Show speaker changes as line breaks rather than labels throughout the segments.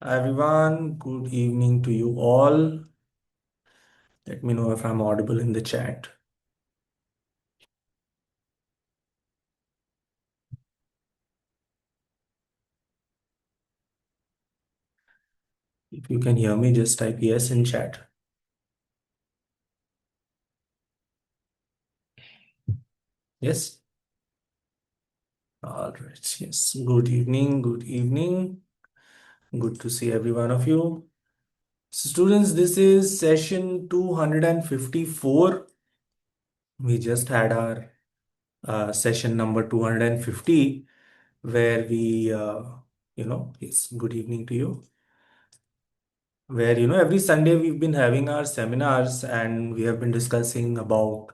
Hi everyone, good evening to you all. Let me know if I'm audible in the chat. If you can hear me, just type yes in chat. Yes? All right. Yes. Good evening. Good evening. Good to see every one of you. So, students, this is session 254. We just had our session number 250, where yes, good evening to you. Where, every Sunday we've been having our seminars and we have been discussing about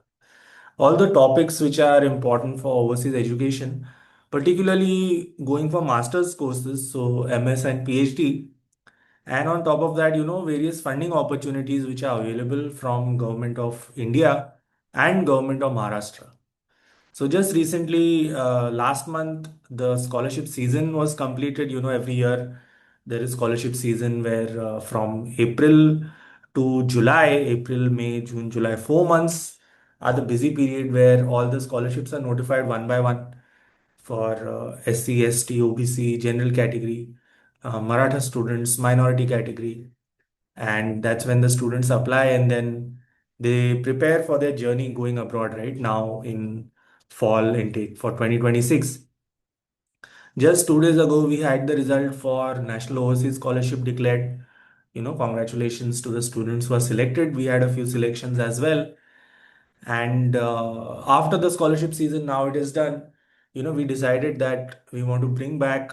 all the topics which are important for overseas education, particularly going for master's courses, so MS and PhD. And on top of that, various funding opportunities which are available from Government of India and Government of Maharashtra. So just recently, last month, the scholarship season was completed. Every year there is scholarship season where from April to July, April, May, June, July, 4 months are the busy period where all the scholarships are notified one by one for SC, ST, OBC, general category, Maratha students, minority category, and that's when the students apply and then they prepare for their journey going abroad right now in fall intake for 2026. Just 2 days ago we had the result for national overseas scholarship declared. Congratulations to the students who are selected. We had a few selections as well, and after the scholarship season, now it is done. We decided that we want to bring back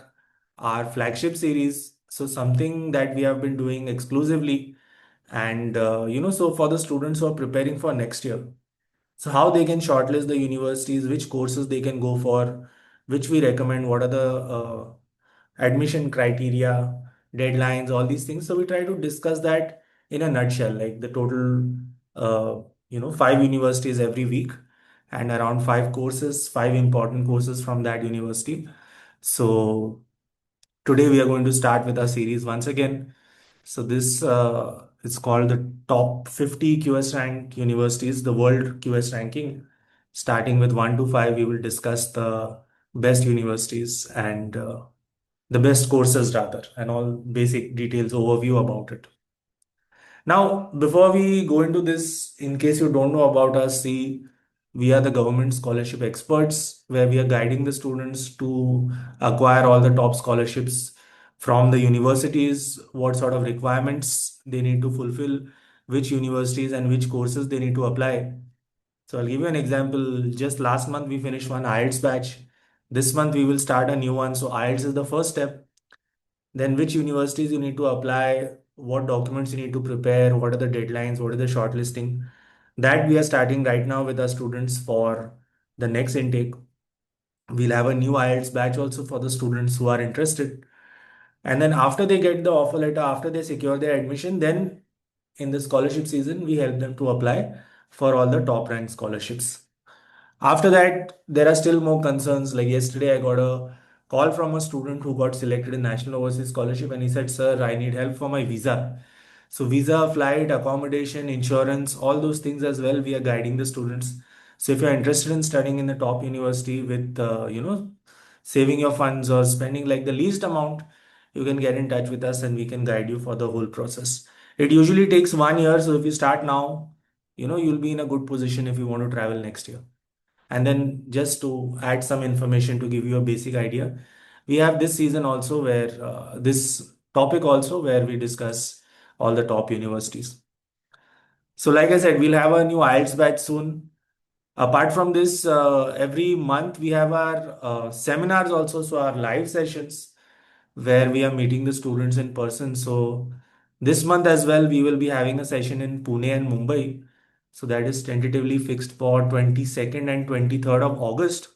our flagship series, so something that we have been doing exclusively. And so for the students who are preparing for next year, so how they can shortlist the universities, which courses they can go for, which we recommend, what are the admission criteria, deadlines, all these things. So we try to discuss that in a nutshell, like the total, five universities every week and around five courses, five important courses from that university. So today we are going to start with our series once again. So this is called the top 50 QS rank universities, the world QS ranking. Starting with 1 to 5, we will discuss the best universities and the best courses rather, and all basic details overview about it. Now, before we go into this, in case you don't know about us, see, we are the government scholarship experts where we are guiding the students to acquire all the top scholarships from the universities, what sort of requirements they need to fulfill, which universities and which courses they need to apply. So I'll give you an example. Just last month we finished one IELTS batch. This month we will start a new one. So IELTS is the first step. Then which universities you need to apply, what documents you need to prepare, what are the deadlines, what are the shortlisting. That we are starting right now with our students for the next intake. We'll have a new IELTS batch also for the students who are interested. And then after they get the offer letter, after they secure their admission, then in the scholarship season, we help them to apply for all the top ranked scholarships. After that, there are still more concerns. Like yesterday, I got a call from a student who got selected in National Overseas Scholarship, and he said, "Sir, I need help for my visa." So, visa, flight, accommodation, insurance, all those things as well, we are guiding the students. So, if you're interested in studying in the top university with, saving your funds or spending like the least amount, you can get in touch with us and we can guide you for the whole process. It usually takes 1 year. So, if you start now, you'll be in a good position if you want to travel next year. And then just to add some information to give you a basic idea, we have this season also where this topic also where we discuss all the top universities. So like I said, we'll have a new IELTS batch soon. Apart from this, every month we have our seminars also, so our live sessions where we are meeting the students in person. So this month as well, we will be having a session in Pune and Mumbai. So that is tentatively fixed for 22nd and 23rd of August.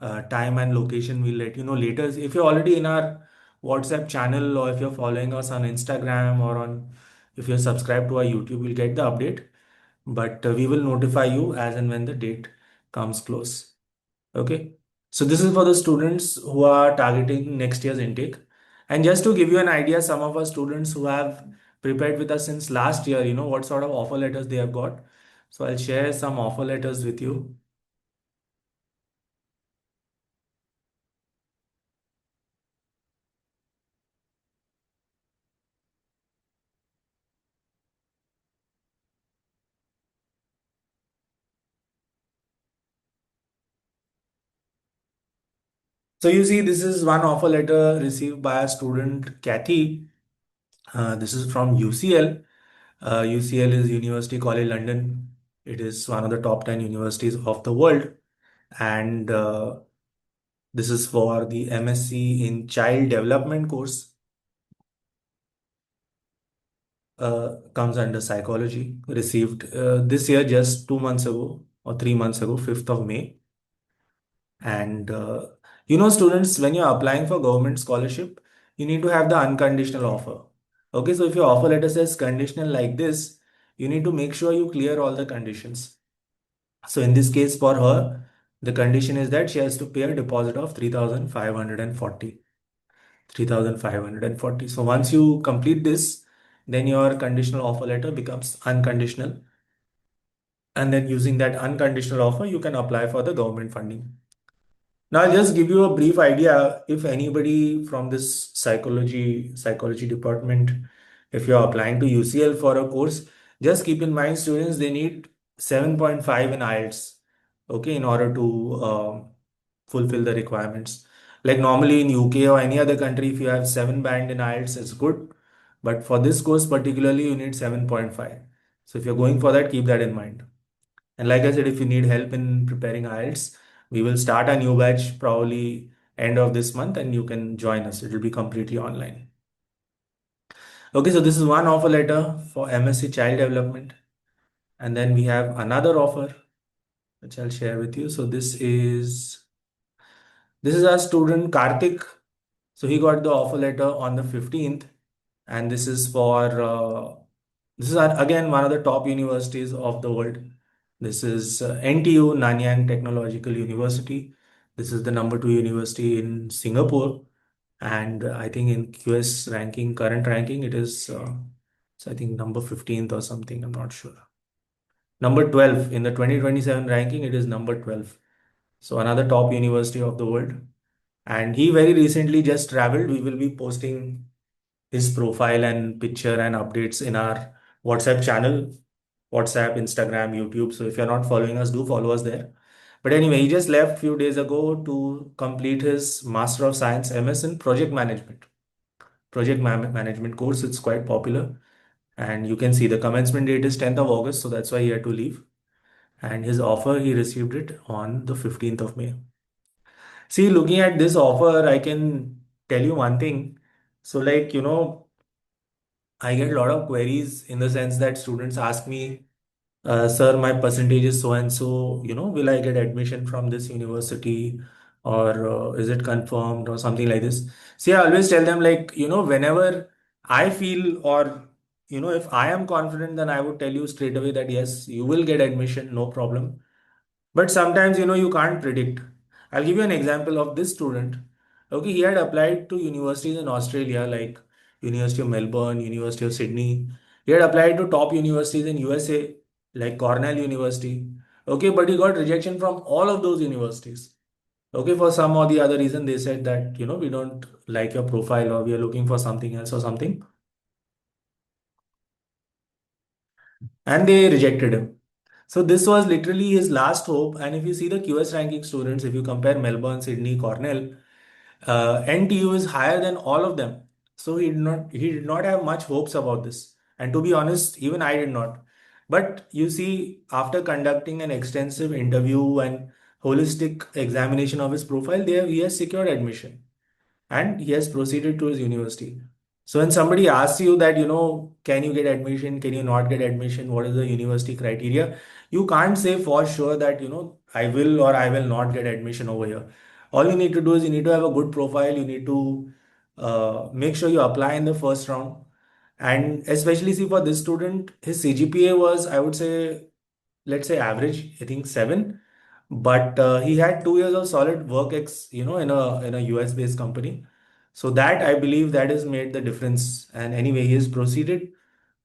Time and location we'll let you know later. If you're already in our WhatsApp channel or if you're following us on Instagram or on if you're subscribed to our YouTube, you'll get the update. But we will notify you as and when the date comes close. Okay. So this is for the students who are targeting next year's intake. And just to give you an idea, some of our students who have prepared with us since last year, what sort of offer letters they have got. So I'll share some offer letters with you. So you see, this is one offer letter received by a student, Kathy. This is from UCL. UCL is University College London. It is one of the top 10 universities of the world. And this is for the MSc in Child Development course. Comes under psychology. Received this year, just 2 months ago or 3 months ago, 5th of May. And students, when you're applying for government scholarship, you need to have the unconditional offer. Okay, so if your offer letter says conditional like this, you need to make sure you clear all the conditions. So in this case, for her, the condition is that she has to pay a deposit of 3,540. 3,540. So once you complete this, then your conditional offer letter becomes unconditional. And then using that unconditional offer, you can apply for the government funding. Now, I'll just give you a brief idea. If anybody from this psychology department, if you're applying to UCL for a course, just keep in mind, students, they need 7.5 in IELTS, okay, in order to fulfill the requirements. Like normally in UK or any other country, if you have 7 band in IELTS, it's good. But for this course particularly, you need 7.5. So if you're going for that, keep that in mind. And like I said, if you need help in preparing IELTS, we will start a new batch probably end of this month and you can join us. It will be completely online. Okay, so this is one offer letter for MSc Child Development. And then we have another offer which I'll share with you. So this is our student Karthik. So he got the offer letter on the 15th, and this is for this is again one of the top universities of the world. This is NTU, Nanyang Technological University. This is the number two university in Singapore, and I think in QS ranking, current ranking, it is so I think number 15th or something. I'm not sure. Number 12 in the 2027 ranking, it is number 12. So another top university of the world. And he very recently just traveled. We will be posting his profile and picture and updates in our WhatsApp channel, WhatsApp, Instagram, YouTube. So if you're not following us, do follow us there. But anyway, he just left few days ago to complete his Master of Science MS in Project Management. Management course. It's quite popular. And you can see the commencement date is 10th of August. So that's why he had to leave. And his offer, he received it on the 15th of May. See, looking at this offer, I can tell you one thing. So, like, I get a lot of queries in the sense that students ask me, sir, my percentage is so and so, will I get admission from this university or is it confirmed or something like this? See, I always tell them, like, whenever I feel or, if I am confident, then I would tell you straight away that yes, you will get admission, no problem. But sometimes, you can't predict. I'll give you an example of this student. Okay, he had applied to universities in Australia like University of Melbourne, University of Sydney. He had applied to top universities in USA like Cornell University. Okay, but he got rejection from all of those universities. Okay, for some or the other reason, they said that, we don't like your profile or we are looking for something else or something. And they rejected him. So this was literally his last hope. And if you see the QS ranking students, if you compare Melbourne, Sydney, Cornell, NTU is higher than all of them. So he did not have much hopes about this. And to be honest, even I did not. But you see, after conducting an extensive interview and holistic examination of his profile, there he has secured admission and he has proceeded to his university. So when somebody asks you that, can you get admission, can you not get admission, what is the university criteria? You can't say for sure that, I will or I will not get admission over here. All you need to do is you need to have a good profile. You need to make sure you apply in the first round. And especially see for this student, his CGPA was, I would say, let's say average, I think 7. But he had 2 years of solid work in a US based company. So that I believe that has made the difference. And anyway, he has proceeded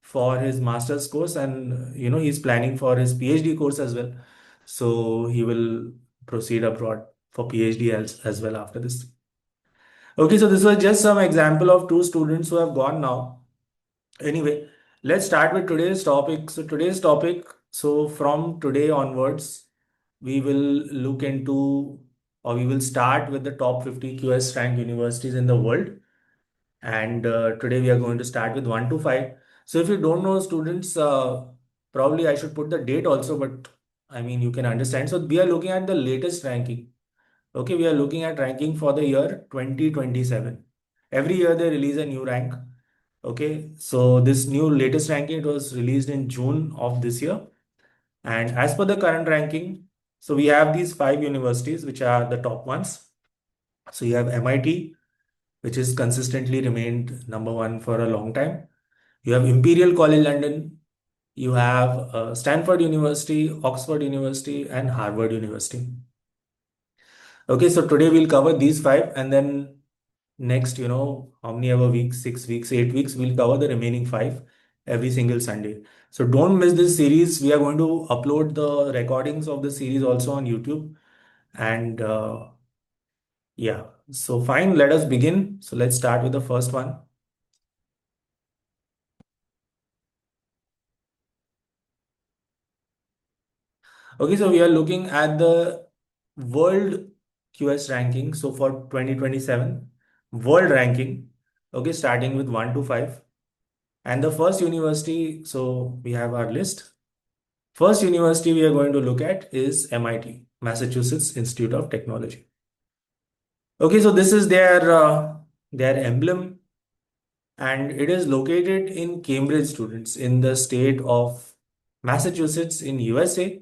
for his master's course, and he's planning for his PhD course as well. So he will proceed abroad for PhD as well after this. Okay, so this was just some example of two students who have gone now. Anyway, let's start with today's topic. So today's topic, so from today onwards, we will look into, or we will start with the top 50 QS rank universities in the world. And today we are going to start with 1 to 5. So if you don't know, students, probably I should put the date also, but I mean, you can understand. So we are looking at the latest ranking. Okay, we are looking at ranking for the year 2027. Every year they release a new rank. Okay, so this new latest ranking, it was released in June of this year. And as per the current ranking, so we have these five universities which are the top ones. So you have MIT, which has consistently remained number one for a long time. You have Imperial College London, you have Stanford University, Oxford University, and Harvard University. Okay, so today we'll cover these five, and then next, how many ever weeks, 6 weeks, 8 weeks, we'll cover the remaining five every single Sunday. So don't miss this series. We are going to upload the recordings of the series also on YouTube. And yeah, so fine, let us begin. So let's start with the first one. Okay, so we are looking at the world QS ranking. So for 2027, world ranking, okay, starting with 1 to 5. And the first university, so we have our list. First university we are going to look at is MIT, Massachusetts Institute of Technology. Okay, so this is their emblem, and it is located in Cambridge, students, in the state of Massachusetts in USA,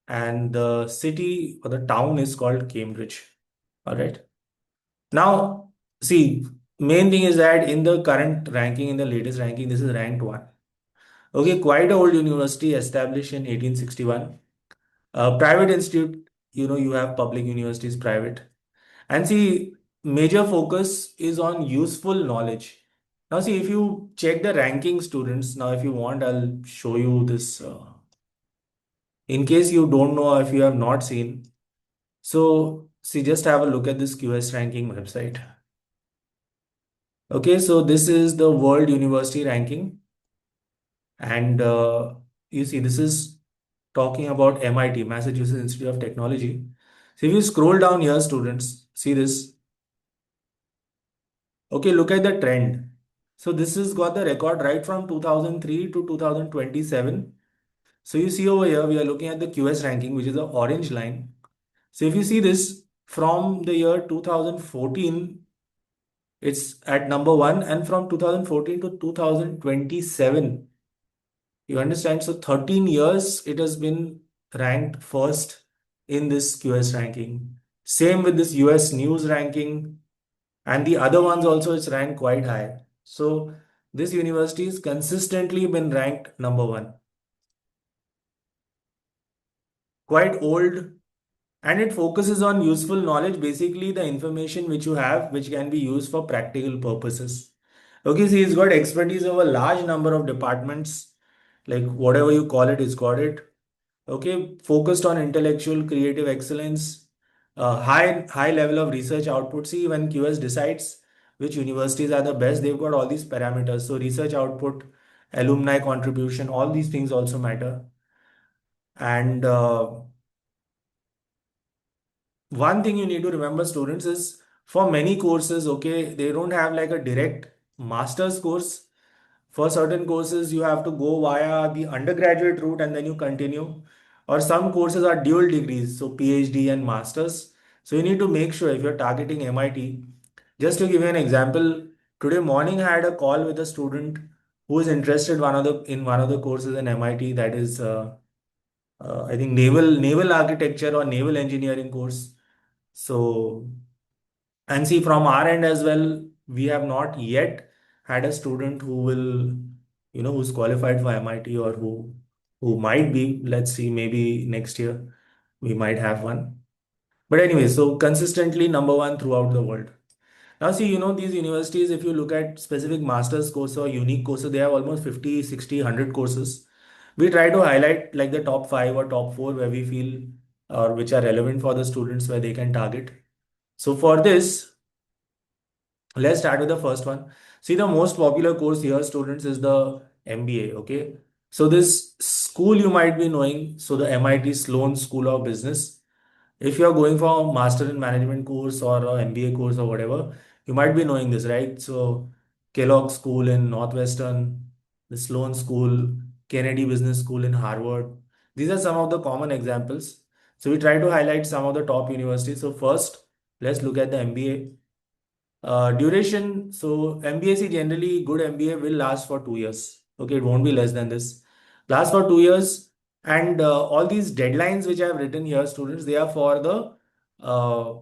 and the city or the town is called Cambridge. All right. Now, see, main thing is that in the current ranking, in the latest ranking, this is ranked one. Okay, quite a old university established in 1861. Private institute, you have public universities, private. And see, major focus is on useful knowledge. Now, see, if you check the ranking, students, now if you want, I'll show you this. In case you don't know or if you have not seen. So, see, just have a look at this QS ranking website. Okay, so this is the World University Ranking. And you see, this is talking about MIT, Massachusetts Institute of Technology. So if you scroll down here, students, see this. Okay, look at the trend. So this has got the record right from 2003 to 2027. So you see over here, we are looking at the QS ranking, which is the orange line. So if you see this from the year 2014, it's at number one, and from 2014 to 2027, you understand? So 13 years it has been ranked first in this QS ranking. Same with this US news ranking, and the other ones also it's ranked quite high. So this university has consistently been ranked number one. Quite old, and it focuses on useful knowledge, basically the information which you have which can be used for practical purposes. Okay, so he's got expertise over a large number of departments, like whatever you call it, he's got it. Okay, focused on intellectual creative excellence, high level of research output. See, when QS decides which universities are the best, they've got all these parameters. So research output, alumni contribution, all these things also matter. And one thing you need to remember, students, is for many courses, okay, they don't have like a direct master's course. For certain courses, you have to go via the undergraduate route and then you continue. Or some courses are dual degrees, so PhD and master's. So you need to make sure if you're targeting MIT. Just to give you an example, today morning I had a call with a student who is interested in one of the courses in MIT, that is I think naval architecture or naval engineering course. So, and see, from our end as well, we have not yet had a student who will, who's qualified for MIT, or who might be. Let's see, maybe next year we might have one. But anyway, so consistently number one throughout the world. Now, see, these universities, if you look at specific master's course or unique courses, they have almost 50, 60, 100 courses. We try to highlight like the top five or top four where we feel or which are relevant for the students where they can target. So for this, let's start with the first one. See, the most popular course here, students, is the MBA. Okay. So this school you might be knowing. So the MIT Sloan School of Business. If you are going for a master in management course or a MBA course or whatever, you might be knowing this, right? So Kellogg School in Northwestern, the Sloan School, Kennedy Business School in Harvard. These are some of the common examples. So we try to highlight some of the top universities. So first, let's look at the MBA. Duration, so MBA, generally good MBA will last for 2 years. Okay, it won't be less than this. Last for 2 years. And all these deadlines which I have written here, students, they are for uh,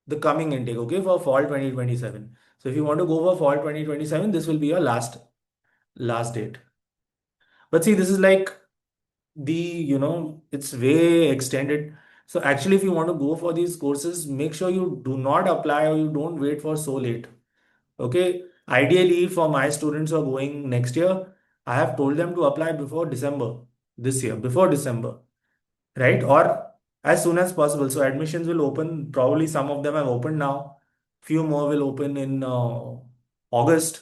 the coming intake, okay, for fall 2027. So if you want to go for fall 2027, this will be your last date. But see, this is like it's way extended. So actually, if you want to go for these courses, make sure you do not apply or you don't wait for so late. Okay, ideally for my students who are going next year, I have told them to apply before December this year, before December, right? Or as soon as possible. So admissions will open, probably some of them have opened now, few more will open in August.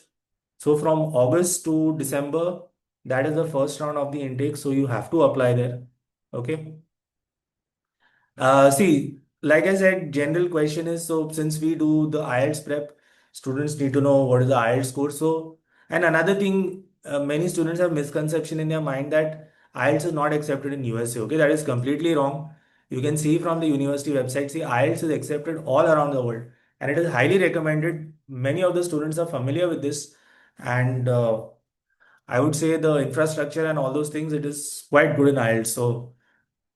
So from August to December, that is the first round of the intake. So you have to apply there. Okay. See, like I said, general question is so since we do the IELTS prep, students need to know what is the IELTS score. So, and another thing, many students have misconception in their mind that IELTS is not accepted in USA. Okay, that is completely wrong. You can see from the university website, see, IELTS is accepted all around the world, and it is highly recommended. Many of the students are familiar with this, and I would say the infrastructure and all those things, it is quite good in IELTS. So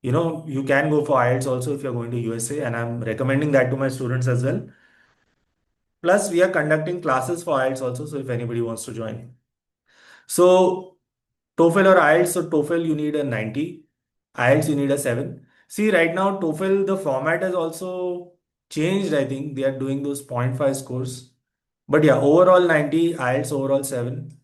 you can go for IELTS also if you're going to USA, and I'm recommending that to my students as well. Plus, we are conducting classes for IELTS also, so if anybody wants to join. So, TOEFL or IELTS, so TOEFL you need a 90, IELTS you need a 7. See, right now, TOEFL, the format has also changed, I think. They are doing those point 0.5 scores. But yeah, overall 90, IELTS overall 7.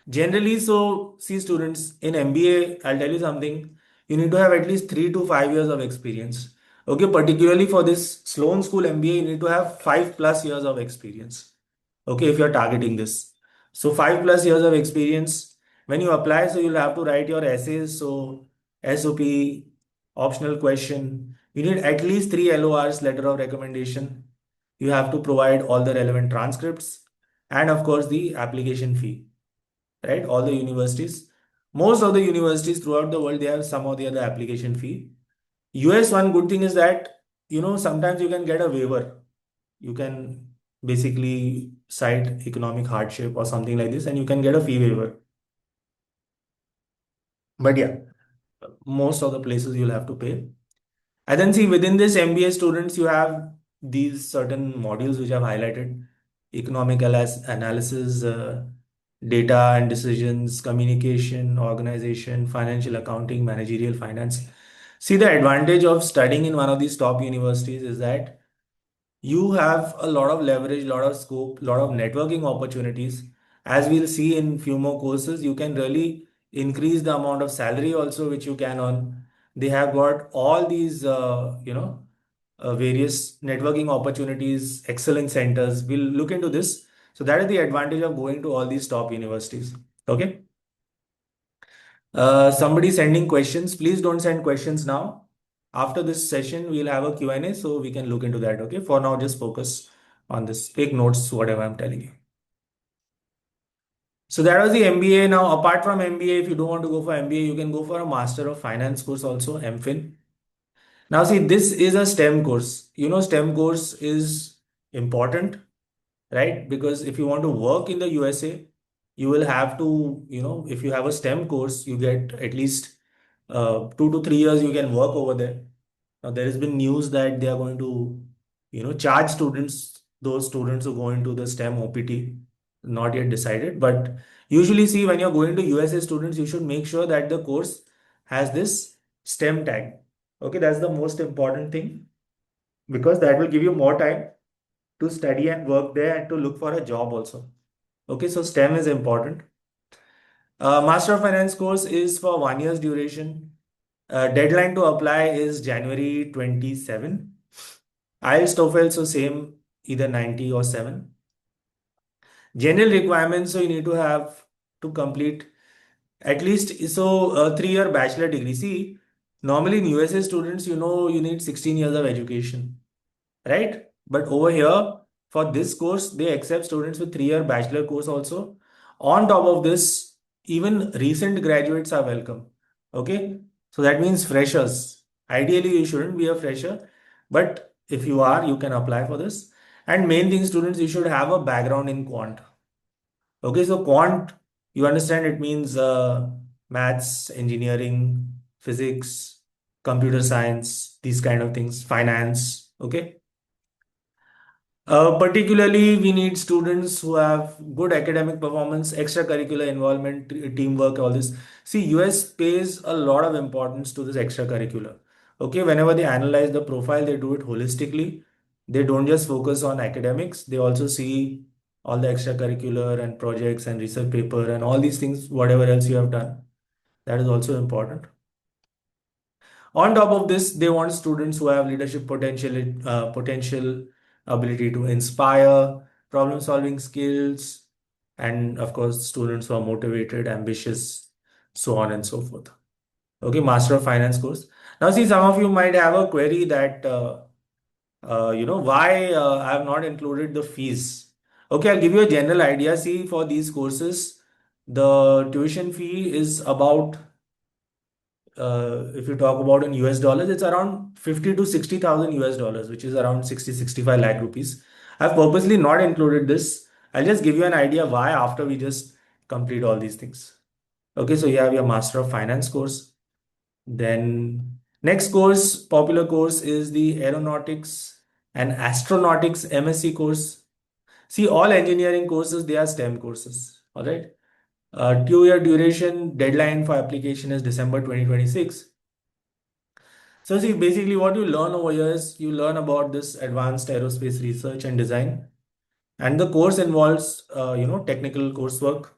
Generally, so see students in MBA, I'll tell you something. You need to have at least 3 to 5 years of experience. Okay, particularly for this Sloan School MBA, you need to have 5+ years of experience. Okay, if you're targeting this. So 5+ years of experience. When you apply, so you'll have to write your essays. So SOP, optional question. You need at least 3 LORs, letter of recommendation. You have to provide all the relevant transcripts and of course the application fee, right? All the universities, most of the universities throughout the world, they have some or the other application fee. US, one good thing is that, sometimes you can get a waiver. You can basically cite economic hardship or something like this, and you can get a fee waiver. But yeah, most of the places you'll have to pay. And then see within this MBA students, you have these certain modules which I've highlighted: economic analysis, data and decisions, communication, organization, financial accounting, managerial finance. See, the advantage of studying in one of these top universities is that you have a lot of leverage, lot of scope, lot of networking opportunities. As we'll see in few more courses, you can really increase the amount of salary also which you can earn. They have got all these, various networking opportunities, excellence centers. We'll look into this. So that is the advantage of going to all these top universities. Okay. Somebody sending questions. Please don't send questions now. After this session, we'll have a Q&A so we can look into that. Okay. For now, just focus on this. Take notes, whatever I'm telling you. So that was the MBA. Now, apart from MBA, if you don't want to go for MBA, you can go for a Master of Finance course also, MPhil. Now, see, this is a STEM course. STEM course is important, right? Because if you want to work in the USA, you will have to, if you have a STEM course, you get at least 2 to 3 years you can work over there. Now, there has been news that they are going to, charge students, those students who go into the STEM OPT, not yet decided. But usually, see, when you're going to USA students, you should make sure that the course has this STEM tag. Okay, that's the most important thing because that will give you more time to study and work there and to look for a job also. Okay, so STEM is important. Master of Finance course is for 1 year's duration. Deadline to apply is January 27. IELTS TOEFL, so same, either 90 or 7. General requirements, so you need to have to complete at least, so a 3 year bachelor degree. See, normally in USA students, you need 16 years of education, right? But over here, for this course, they accept students with 3 year bachelor course also. On top of this, even recent graduates are welcome. Okay, so that means freshers. Ideally, you shouldn't be a fresher, but if you are, you can apply for this. And main thing, students, you should have a background in quant. Okay, so quant, you understand it means maths, engineering, physics, computer science, these kind of things, finance. Okay. Particularly, we need students who have good academic performance, extracurricular involvement, teamwork, all this. See, US pays a lot of importance to this extracurricular. Okay, whenever they analyze the profile, they do it holistically. They don't just focus on academics, they also see all the extracurricular and projects and research paper and all these things, whatever else you have done. That is also important. On top of this, they want students who have leadership potential, ability to inspire, problem-solving skills, and of course, students who are motivated, ambitious, so on and so forth. Okay, Master of Finance course. Now, see, some of you might have a query that, why I have not included the fees. Okay, I'll give you a general idea. See, for these courses, the tuition fee is about if you talk about in US dollars, it's around 50 to 60,000 US dollars, which is around 65 lakh rupees. I've purposely not included this. I'll just give you an idea why after we just complete all these things. Okay, so you have your Master of Finance course. Then next course, popular course is the Aeronautics and Astronautics MSc course. See, all engineering courses, they are STEM courses. All right. 2 year duration, deadline for application is December 2026. So see, basically what you learn over here is you learn about this advanced aerospace research and design, and the course involves, technical coursework,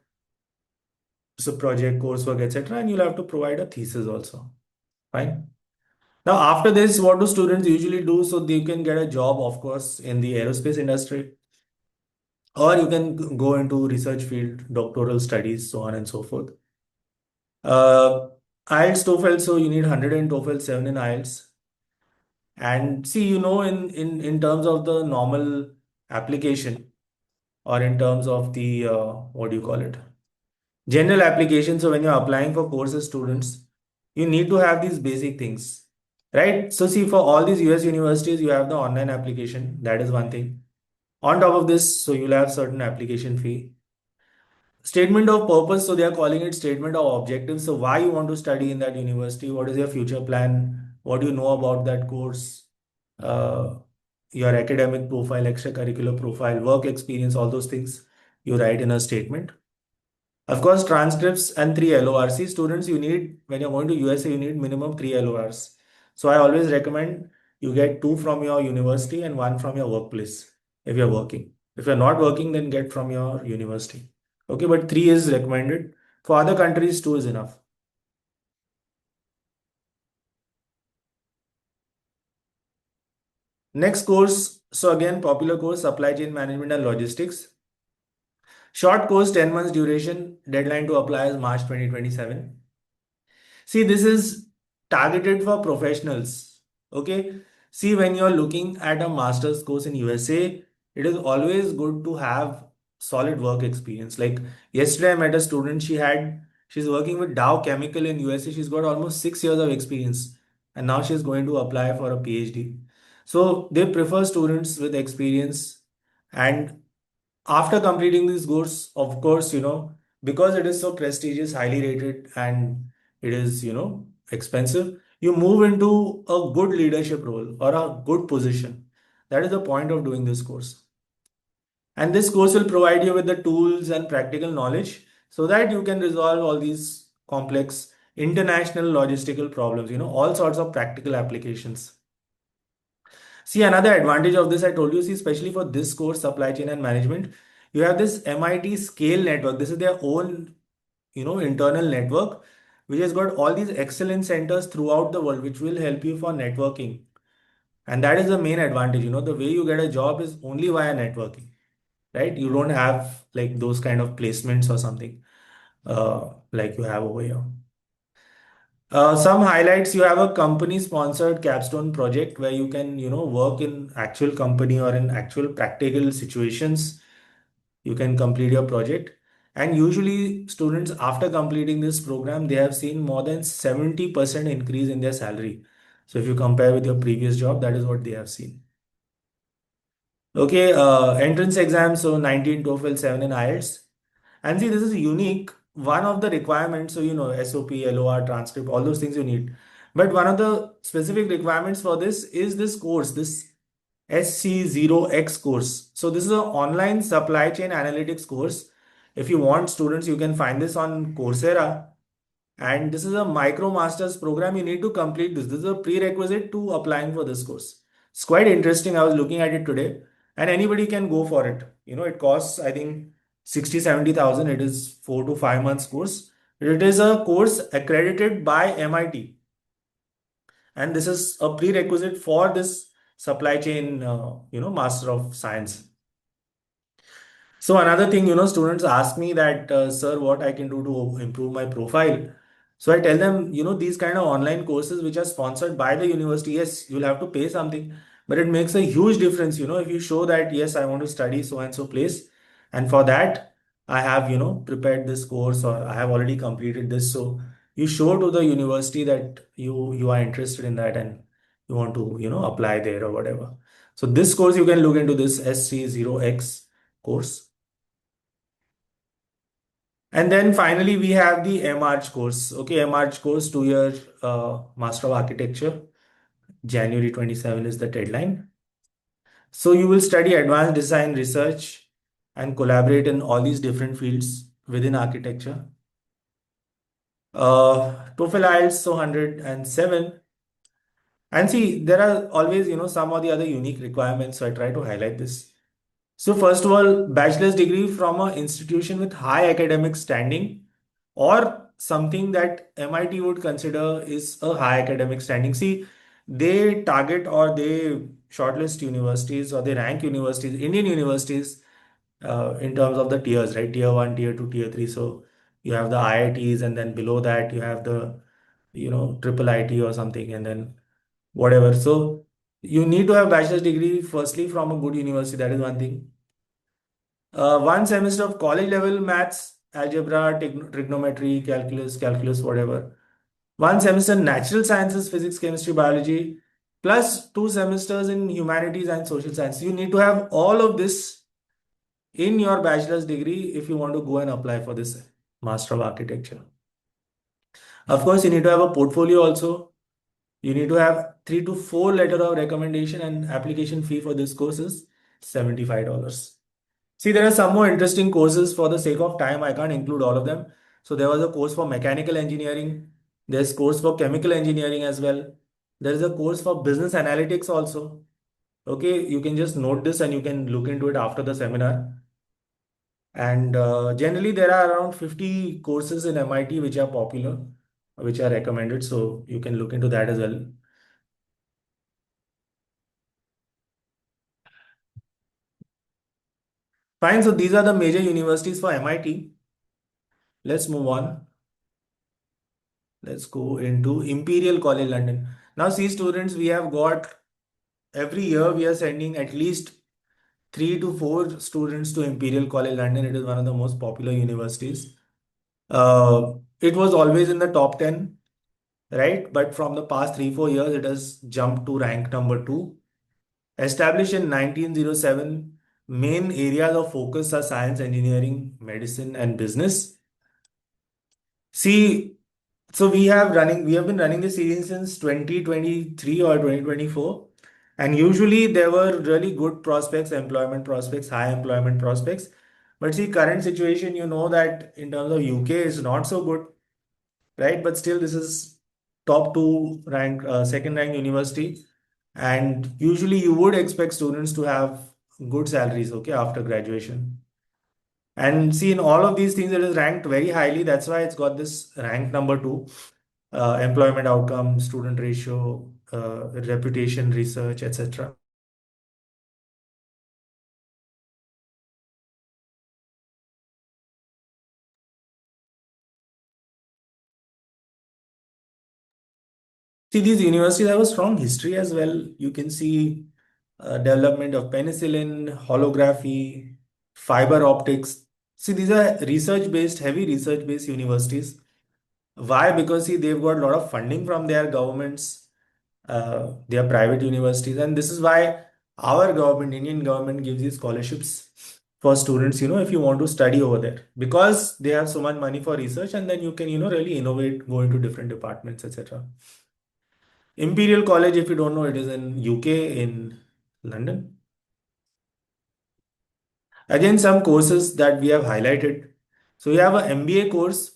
so project coursework, etc. And you'll have to provide a thesis also. Fine. Now, after this, what do students usually do? So they can get a job, of course, in the aerospace industry, or you can go into research field, doctoral studies, so on and so forth. Uh, IELTS, TOEFL, so you need 100 in TOEFL, 7 in IELTS. And see, in terms of the normal application, or in terms of the what do you call it? General application. So when you're applying for courses, students, you need to have these basic things, right? So see, for all these US universities, you have the online application. That is one thing. On top of this, so you'll have certain application fee. Statement of purpose, so they are calling it statement of objectives. So why you want to study in that university? What is your future plan? What do you know about that course? Uh, your academic profile, extracurricular profile, work experience, all those things you write in a statement. Of course, transcripts and 3 LORs. Students, you need, when you're going to USA, you need minimum 3 LORs. So I always recommend you get two from your university and one from your workplace if you're working. If you're not working, then get from your university. Okay, but three is recommended. For other countries, two is enough. Next course, so again, popular course, supply chain management and logistics. Short course, 10 months duration, deadline to apply is March 2027. See, this is targeted for professionals. Okay. See, when you're looking at a master's course in USA, it is always good to have solid work experience. Like yesterday, I met a student, she's working with Dow Chemical in USA. She's got almost 6 years of experience. And now she's going to apply for a PhD. So they prefer students with experience. And after completing this course, of course, because it is so prestigious, highly rated, and it is, expensive, you move into a good leadership role or a good position. That is the point of doing this course. And this course will provide you with the tools and practical knowledge so that you can resolve all these complex international logistical problems, all sorts of practical applications. See, another advantage of this, I told you, see, especially for this course, supply chain and management, you have this MIT scale network. This is their own, internal network, which has got all these excellence centers throughout the world, which will help you for networking. And that is the main advantage. The way you get a job is only via networking, right? You don't have like those kind of placements or something like you have over here. Some highlights, you have a company sponsored capstone project where you can, work in actual company or in actual practical situations. You can complete your project. And usually students after completing this program, they have seen more than 70% increase in their salary. So if you compare with your previous job, that is what they have seen. Okay, entrance exam, so 19 TOEFL 7 in IELTS. And see, this is unique. One of the requirements, so SOP, LOR, transcript, all those things you need. But one of the specific requirements for this is this course, this SC0X course. So this is an online supply chain analytics course. If you want students, you can find this on Coursera. And this is a micro masters program. You need to complete this. This is a prerequisite to applying for this course. It's quite interesting. I was looking at it today, and anybody can go for it. It costs, I think, 60, 70,000. It is 4 to 5 months course. It is a course accredited by MIT, and this is a prerequisite for this supply chain, Master of Science. So another thing, students ask me that, sir, what I can do to improve my profile. So I tell them, these kind of online courses which are sponsored by the university, yes, you'll have to pay something, but it makes a huge difference, if you show that, yes, I want to study so and so place. And for that, I have, prepared this course or I have already completed this. So you show to the university that you are interested in that and you want to, apply there or whatever. So this course, you can look into this SC0X course. And then finally, we have the MArch course. Okay, MArch course, 2 year Master of Architecture. January 27 is the deadline. So you will study advanced design research and collaborate in all these different fields within architecture. TOEFL IELTS, so 107. And see, there are always, some or the other unique requirements. So I try to highlight this. So first of all, bachelor's degree from an institution with high academic standing or something that MIT would consider is a high academic standing. See, they target or they shortlist universities or they rank universities, Indian universities, in terms of the tiers, right? Tier 1, tier 2, tier 3. So you have the IITs, and then below that you have the, triple IT or something, and then whatever. So you need to have bachelor's degree firstly from a good university. That is one thing. 1 semester of college level maths, algebra, trigonometry, calculus, whatever. 1 semester natural sciences, physics, chemistry, biology, plus 2 semesters in humanities and social science. You need to have all of this in your bachelor's degree if you want to go and apply for this Master of Architecture. Of course, you need to have a portfolio also. You need to have 3 to 4 letter of recommendation, and application fee for this course is $75. See, there are some more interesting courses. For the sake of time, I can't include all of them. So there was a course for mechanical engineering. There's course for chemical engineering as well. There is a course for business analytics also. Okay, you can just note this and you can look into it after the seminar. And generally, there are around 50 courses in MIT which are popular, which are recommended. So you can look into that as well. Fine. So these are the major universities for MIT. Let's move on. Let's go into Imperial College London. Now, see, students, we have got every year we are sending at least 3 to 4 students to Imperial College London. It is one of the most popular universities. It was always in the top 10, right? But from the past 3, 4 years, it has jumped to rank number 2. Established in 1907, main areas of focus are science, engineering, medicine, and business. See, so we have been running this series since 2023 or 2024. And usually there were really good prospects, employment prospects, high employment prospects. But see, current situation, that in terms of UK is not so good, right? But still, this is top 2 rank, second rank university. And usually you would expect students to have good salaries, okay, after graduation. And see, in all of these things, it is ranked very highly. That's why it's got this rank number two, employment outcome, student ratio, reputation, research, etc. See, these universities have a strong history as well. You can see development of penicillin, holography, fiber optics. See, these are research-based, heavy research-based universities. Why? Because see, they've got a lot of funding from their governments, their private universities, and this is why our government, Indian government, gives these scholarships for students. If you want to study over there, because they have so much money for research, and then you can, really innovate, go into different departments, etc. Imperial College, if you don't know, it is in UK in London. Again, some courses that we have highlighted. So we have a MBA course,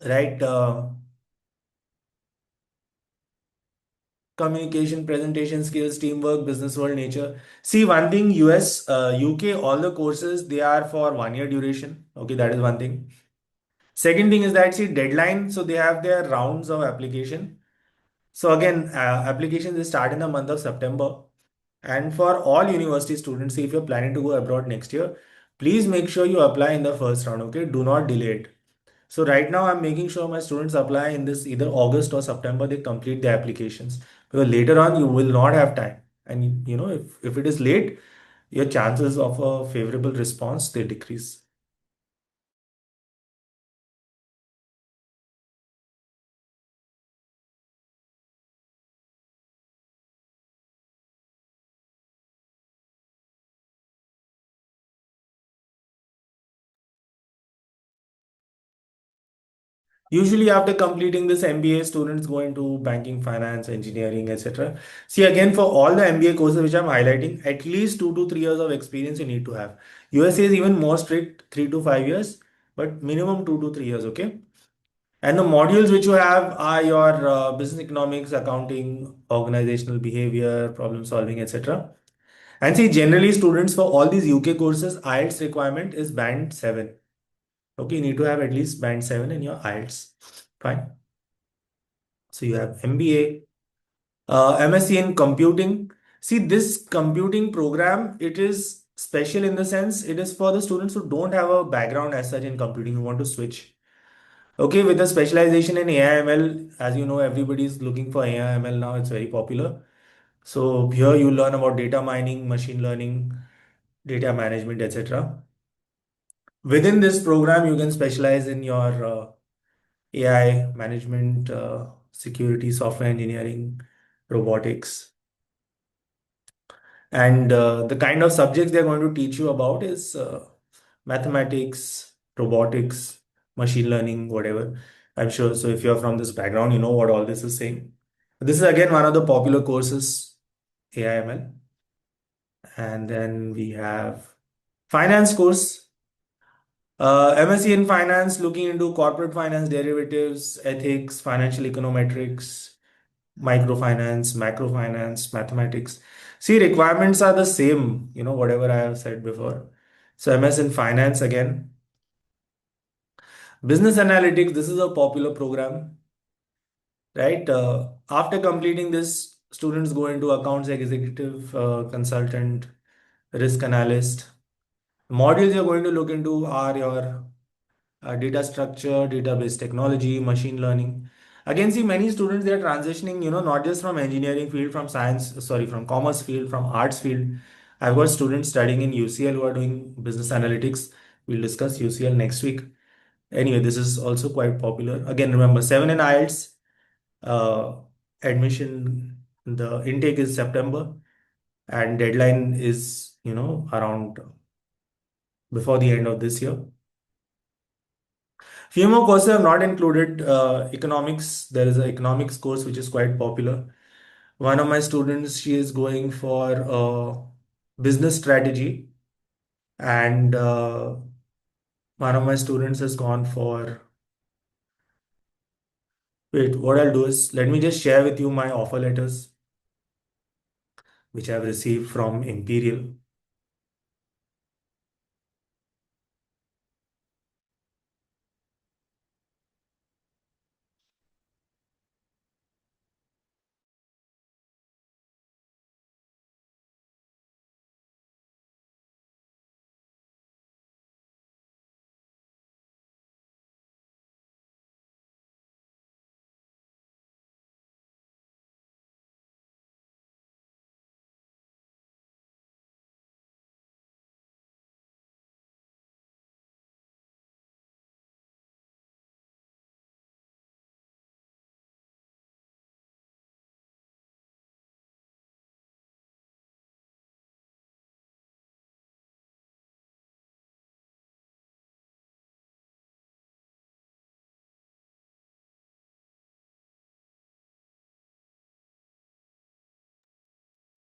right? Communication, presentation skills, teamwork, business world nature. See, one thing, US, UK, all the courses, they are for 1 year duration. Okay, that is one thing. Second thing is that, see, deadline. So they have their rounds of application. So again, applications they start in the month of September. And for all university students, if you're planning to go abroad next year, please make sure you apply in the first round, okay? Do not delay it. So right now, I'm making sure my students apply in this either August or September, they complete their applications. Because later on, you will not have time. And if it is late, your chances of a favorable response, they decrease. Usually, after completing this MBA, students go into banking, finance, engineering, etc. See, again, for all the MBA courses which I'm highlighting, at least 2 to 3 years of experience you need to have. USA is even more strict, 3 to 5 years, but minimum 2 to 3 years, okay? And the modules which you have are your business economics, accounting, organizational behavior, problem solving, etc. And see, generally, students for all these UK courses, IELTS requirement is band 7. Okay, you need to have at least band 7 in your IELTS. Fine. So you have MBA, MSc in computing. See, this computing program, it is special in the sense it is for the students who don't have a background as such in computing, who want to switch. Okay, with the specialization in AI/ML, as you know, everybody is looking for AI/ML now. It's very popular. So here you learn about data mining, machine learning, data management, etc. Within this program, you can specialize in your AI management, security, software engineering, robotics. And the kind of subjects they're going to teach you about is mathematics, robotics, machine learning, whatever. I'm sure. So if you're from this background, you know what all this is saying. This is again one of the popular courses, AIML. And then we have finance course. MSc in finance, looking into corporate finance, derivatives, ethics, financial econometrics, microfinance, macrofinance, mathematics. See, requirements are the same, whatever I have said before. So MS in finance again. Business analytics, this is a popular program, right? After completing this, students go into accounts executive, consultant, risk analyst. Modules you're going to look into are your data structure, database technology, machine learning. Again, see, many students they are transitioning, not just from engineering field, from science, sorry, from commerce field, from arts field. I've got students studying in UCL who are doing business analytics. We'll discuss UCL next week. Anyway, this is also quite popular. Again, remember 7 in IELTS, uh, admission, the intake is September, and deadline is, around before the end of this year. Few more courses have not included economics. There is an economics course which is quite popular. One of my students, she is going for business strategy, and one of my students has gone for. Wait, what I'll do is let me just share with you my offer letters. which I've received from Imperial.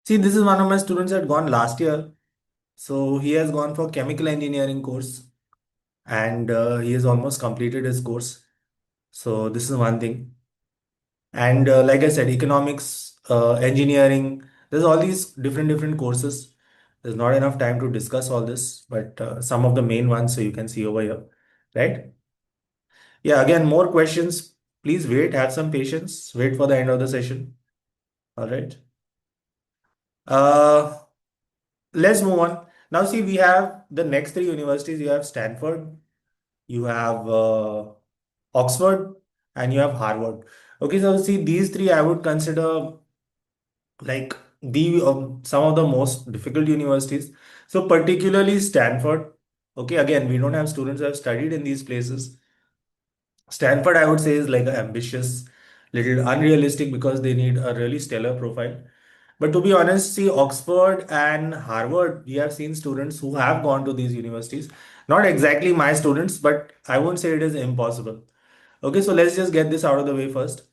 See, this is one of my students that gone last year. So he has gone for chemical engineering course and he has almost completed his course. So this is one thing. And like I said, economics, engineering, there's all these different courses. There's not enough time to discuss all this, but some of the main ones, so you can see over here, right? Yeah, again, more questions. Please wait, have some patience, wait for the end of the session. All right. Uh, let's move on. Now, see, we have the next three universities. You have Stanford, you have Oxford, and you have Harvard. Okay, so see, these three I would consider like the some of the most difficult universities. So particularly Stanford. Okay, again, we don't have students who have studied in these places. Stanford, I would say, is like ambitious, little unrealistic because they need a really stellar profile. But to be honest, see, Oxford and Harvard, we have seen students who have gone to these universities. Not exactly my students, but I won't say it is impossible. Okay, so let's just get this out of the way first.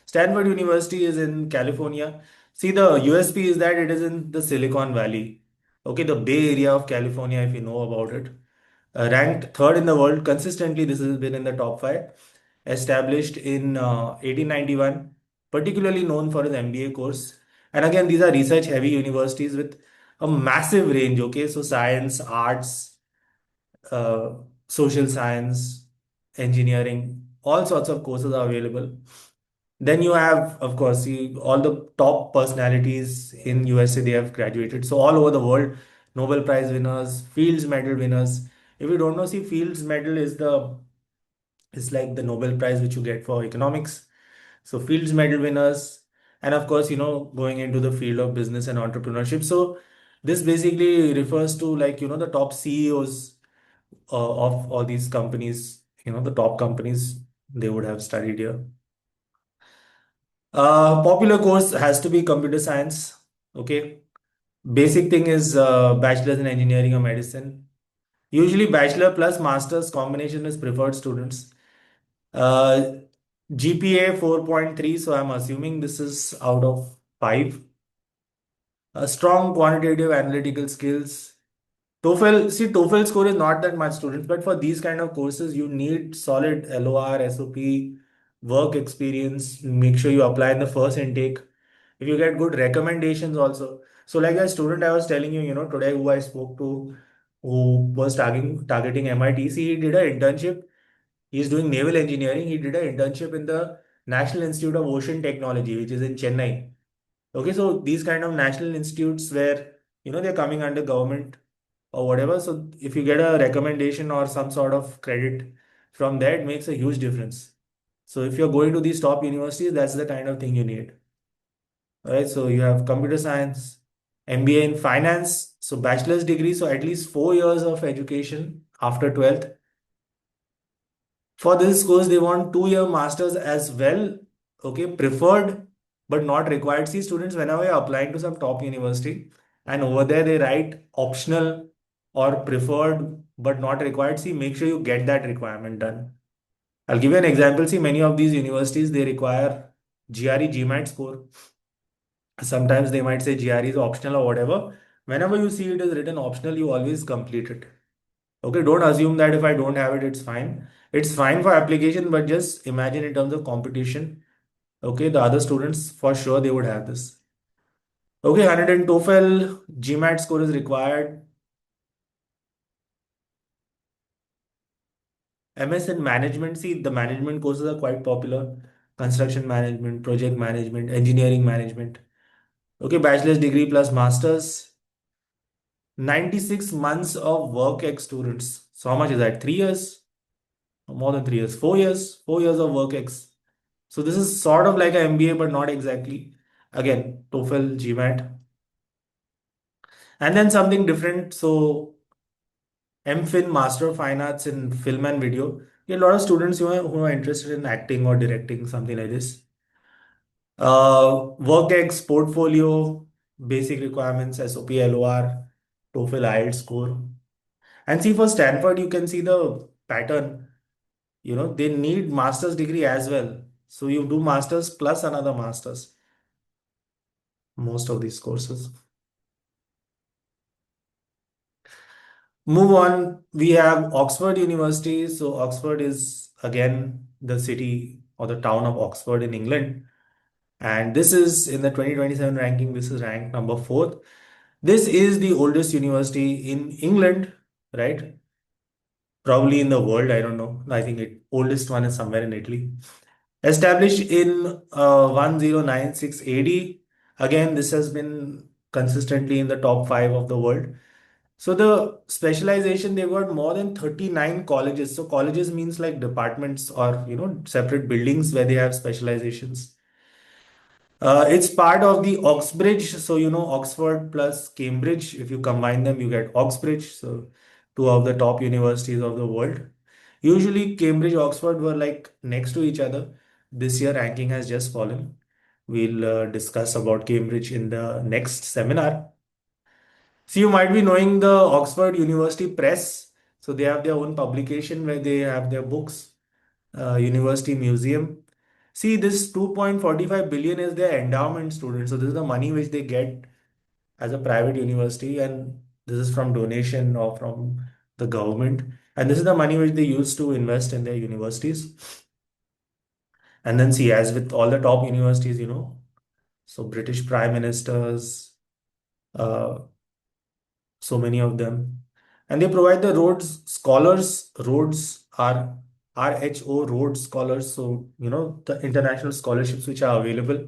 Stanford University is in California. See, the USP is that it is in the Silicon Valley. Okay, the Bay Area of California, if you know about it. Ranked third in the world consistently, this has been in the top five. Established in 1891, particularly known for its MBA course. And again, these are research heavy universities with a massive range. Okay, so science, arts, uh, social science, engineering, all sorts of courses are available. Then you have, of course, all the top personalities in USA, they have graduated. So all over the world, Nobel Prize winners, Fields Medal winners. If you don't know, see, Fields Medal is like the Nobel Prize which you get for economics. So Fields Medal winners, and of course, going into the field of business and entrepreneurship. So this basically refers to like, the top CEOs of all these companies, the top companies, they would have studied here. Popular course has to be computer science. Okay. Basic thing is bachelor's in engineering or medicine. Usually bachelor plus master's combination is preferred students. Uh, GPA 4.3, so I'm assuming this is out of 5. Strong quantitative analytical skills. TOEFL, see, TOEFL score is not that much students, but for these kind of courses, you need solid LOR, SOP, work experience. Make sure you apply in the first intake. If you get good recommendations also. So like a student I was telling you, today who I spoke to, who was targeting MIT, see, he did an internship. He's doing naval engineering. He did an internship in the National Institute of Ocean Technology, which is in Chennai. Okay, so these kind of national institutes where, they're coming under government or whatever. So if you get a recommendation or some sort of credit from there, it makes a huge difference. So if you're going to these top universities, that's the kind of thing you need. All right, so you have computer science, MBA in finance, so bachelor's degree, so at least 4 years of education after 12th. For this course, they want 2 year masters as well. Okay, preferred but not required. See, students, whenever you're applying to some top university and over there they write optional or preferred but not required, see, make sure you get that requirement done. I'll give you an example. See, many of these universities they require GRE GMAT score. Sometimes they might say GRE is optional or whatever. Whenever you see it is written optional, you always complete it. Okay, don't assume that if I don't have it, it's fine. It's fine for application, but just imagine in terms of competition. Okay, the other students for sure they would have this. Okay, 100 in TOEFL, GMAT score is required. MS in management, see, the management courses are quite popular. Construction management, project management, engineering management. Okay, bachelor's degree plus master's. 96 months of work ex students. So how much is that? 3 years? More than 3 years. 4 years? 4 years of work ex. So this is sort of like an MBA, but not exactly. Again, TOEFL, GMAT. And then something different. So MPhil, Master of Fine Arts in Film and Video. There are a lot of students who are interested in acting or directing, something like this. WorkX portfolio, basic requirements, SOP, LOR, TOEFL, IELTS score. And see, for Stanford, you can see the pattern. They need master's degree as well. So you do master's plus another master's, most of these courses. Move on, we have Oxford University. So Oxford is again the city or the town of Oxford in England. And this is in the 2027 ranking, this is ranked number fourth. This is the oldest university in England, right? Probably in the world, I don't know. I think it oldest one is somewhere in Italy. Established in 1096 AD. Again, this has been consistently in the top five of the world. So the specialization, they've got more than 39 colleges. So colleges means like departments or separate buildings where they have specializations. It's part of the Oxbridge. So, Oxford plus Cambridge. If you combine them, you get Oxbridge. So, two of the top universities of the world. Usually, Cambridge, Oxford were like next to each other. This year, ranking has just fallen. We'll discuss about Cambridge in the next seminar. So, you might be knowing the Oxford University Press. So, they have their own publication where they have their books, University Museum. See, this 2.45 billion is their endowment student. So this is the money which they get as a private university, and this is from donation or from the government. And this is the money which they use to invest in their universities. And then see, as with all the top universities, so British prime ministers, uh, so many of them. And they provide the Rhodes Scholars. Rhodes are RHO Rhodes Scholars. So, the international scholarships which are available.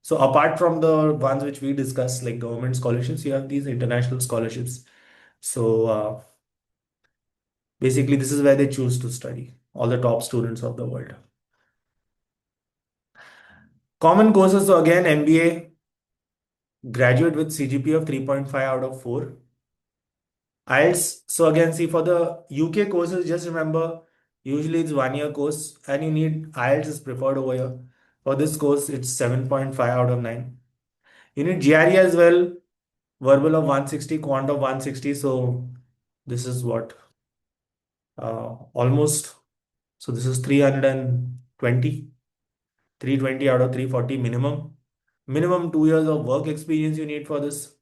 So apart from the ones which we discussed, like government scholarships, you have these international scholarships. So basically, this is where they choose to study, all the top students of the world. Common courses, so again, MBA, graduate with CGPA of 3.5 out of 4. IELTS, so again, see for the UK courses, just remember, usually it's 1 year course and you need IELTS is preferred over here. For this course, it's 7.5 out of 9. You need GRE as well, verbal of 160, quant of 160. So this is what almost. So this is 320, 320 out of 340 minimum. Minimum 2 years of work experience you need for this.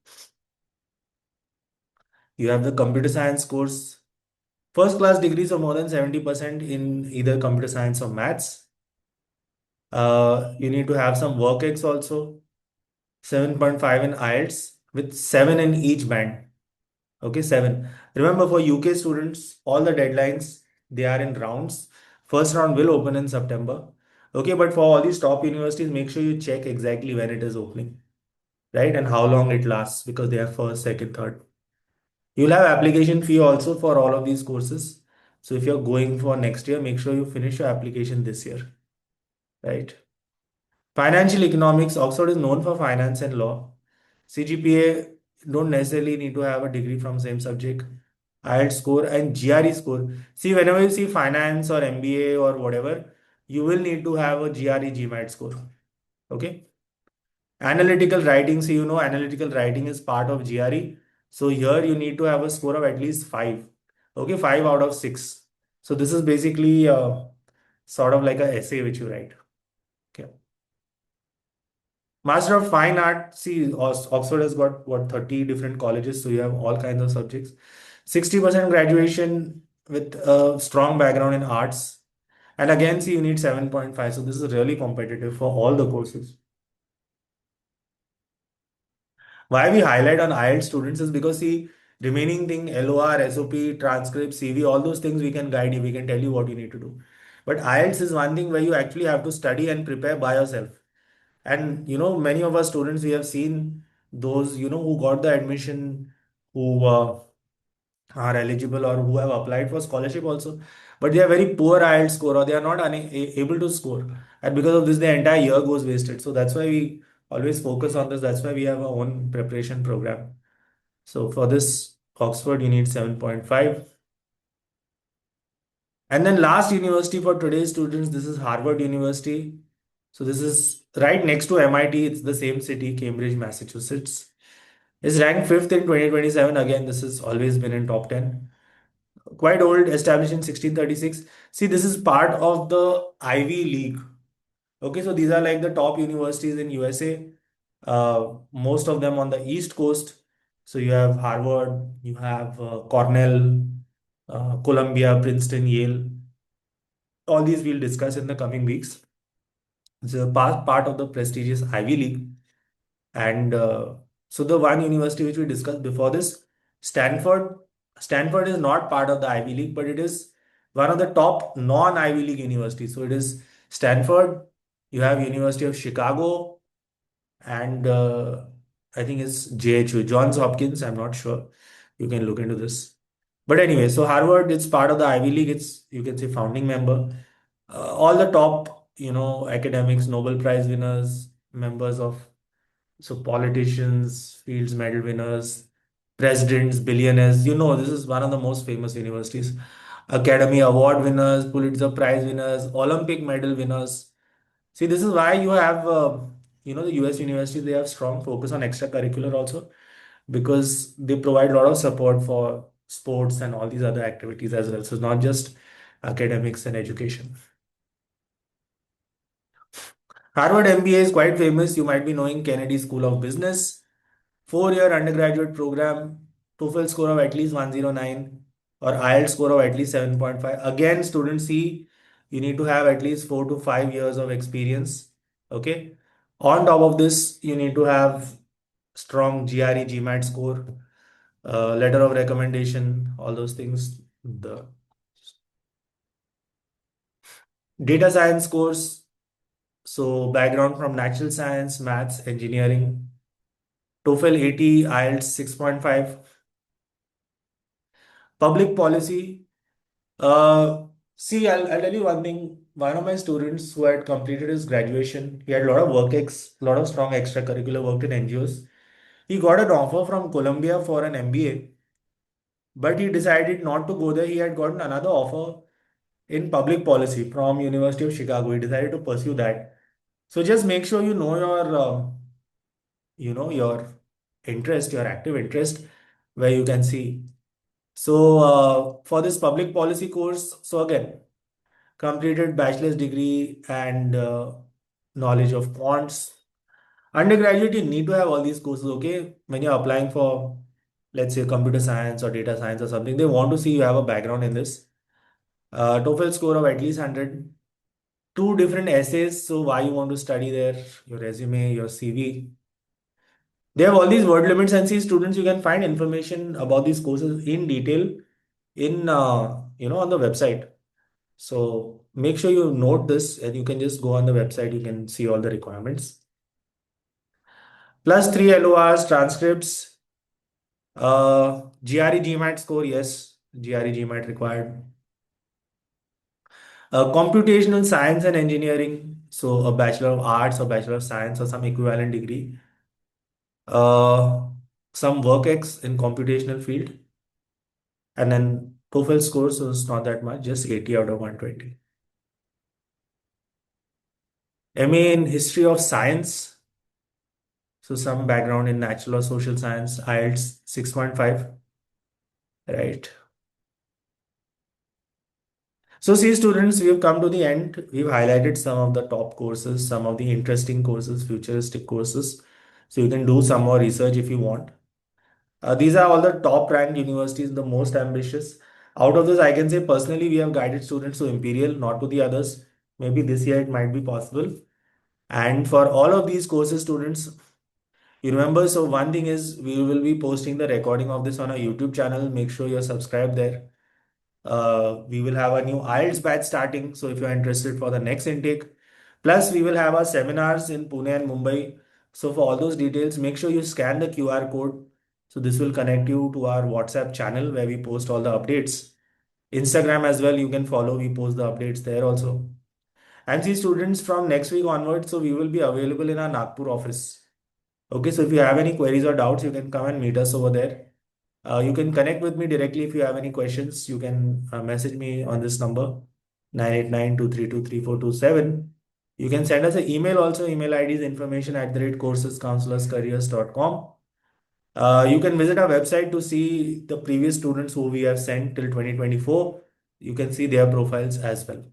You have the computer science course. First class degrees of more than 70% in either computer science or maths. You need to have some work ex also. 7.5 in IELTS with 7 in each band. Okay, 7. Remember, for UK students, all the deadlines, they are in rounds. First round will open in September. Okay, but for all these top universities, make sure you check exactly when it is opening, right? And how long it lasts, because they have first, second, third. You'll have application fee also for all of these courses. So if you're going for next year, make sure you finish your application this year, right? Financial economics, Oxford is known for finance and law. CGPA don't necessarily need to have a degree from same subject. IELTS score and GRE score. See, whenever you see finance or MBA or whatever, you will need to have a GRE GMAT score. Okay. Analytical writing. See, analytical writing is part of GRE. So here you need to have a score of at least 5. Okay, 5 out of 6. So this is basically sort of like a essay which you write. Okay. Master of Fine Art, see, Oxford has got what 30 different colleges, so you have all kinds of subjects. 60% graduation with a strong background in arts. And again, see, you need 7.5. So this is really competitive for all the courses. Why we highlight on IELTS students is because see, remaining thing, LOR, SOP, transcript, CV, all those things we can guide you, we can tell you what you need to do. But IELTS is one thing where you actually have to study and prepare by yourself. And many of our students, we have seen those, who got the admission, who are eligible or who have applied for scholarship also, but they are very poor IELTS score or they are not able to score. And because of this, the entire year goes wasted. So that's why we always focus on this. That's why we have our own preparation program. So for this, Oxford, you need 7.5. And then last university for today's students, this is Harvard University. So this is right next to MIT. It's the same city, Cambridge, Massachusetts. It's ranked fifth in 2027. Again, this has always been in top 10. Quite old, established in 1636. See, this is part of the Ivy League. Okay, so these are like the top universities in USA. Most of them on the East Coast. So you have Harvard, you have Cornell, Columbia, Princeton, Yale. All these we'll discuss in the coming weeks. It's a part of the prestigious Ivy League. And so the one university which we discussed before this, Stanford. Stanford is not part of the Ivy League, but it is one of the top non-Ivy League universities. So it is Stanford. You have University of Chicago, and I think it's JHU, Johns Hopkins. I'm not sure. You can look into this. But anyway, so Harvard, it's part of the Ivy League. It's, you can say, founding member. All the top, academics, Nobel Prize winners, members of, so politicians, Fields Medal winners, presidents, billionaires. This is one of the most famous universities. Academy Award winners, Pulitzer Prize winners, Olympic medal winners. See, this is why you have, the US universities, they have strong focus on extracurricular also, because they provide a lot of support for sports and all these other activities as well. So it's not just academics and education. Harvard MBA is quite famous. You might be knowing Kennedy School of Business. 4-year undergraduate program, TOEFL score of at least 109 or IELTS score of at least 7.5. Again, students see you need to have at least 4 to 5 years of experience. Okay. On top of this, you need to have strong GRE, GMAT score, letter of recommendation, all those things. The data science course, so background from natural science, maths, engineering, TOEFL 80, IELTS 6.5. Public policy. See, I'll tell you one thing. One of my students who had completed his graduation, he had a lot of a lot of strong extracurricular work in NGOs. He got an offer from Columbia for an MBA, but he decided not to go there. He had gotten another offer in public policy from University of Chicago. He decided to pursue that. So just make sure you know your interest, your active interest, where you can see. So for this public policy course, so again, completed bachelor's degree and knowledge of quants. Undergraduate, you need to have all these courses, okay? When you're applying for, let's say, computer science or data science or something, they want to see you have a background in this. TOEFL score of at least 100. Two different essays, so why you want to study there, your resume, your CV. They have all these word limits, and see, students, you can find information about these courses in detail in, on the website. So make sure you note this and you can just go on the website, you can see all the requirements. Plus 3 LORs, transcripts, GRE GMAT score, yes, GRE GMAT required. Computational science and engineering, so a Bachelor of Arts or Bachelor of Science or some equivalent degree. Uh, some work X in computational field, and then TOEFL score, so it's not that much, just 80 out of 120. MA in history of science, so some background in natural or social science, IELTS 6.5, right? So see, students, we have come to the end. We've highlighted some of the top courses, some of the interesting courses, futuristic courses. So you can do some more research if you want. These are all the top ranked universities, the most ambitious. Out of this, I can say personally, we have guided students to Imperial, not to the others. Maybe this year it might be possible. And for all of these courses, students, You remember, so one thing is we will be posting the recording of this on our YouTube channel. Make sure you're subscribed there. We will have a new IELTS batch starting. So if you're interested for the next intake, plus we will have our seminars in Pune and Mumbai. So for all those details, make sure you scan the QR code. So this will connect you to our WhatsApp channel where we post all the updates. Instagram as well, you can follow. We post the updates there also. And see students from next week onwards, so we will be available in our Nagpur office. Okay, so if you have any queries or doubts, you can come and meet us over there. You can connect with me directly if you have any questions. You can message me on this number 9892323427. You can send us an email also. Email ID is information@coursescounselorscareers.com. You can visit our website to see the previous students who we have sent till 2024. You can see their profiles as well.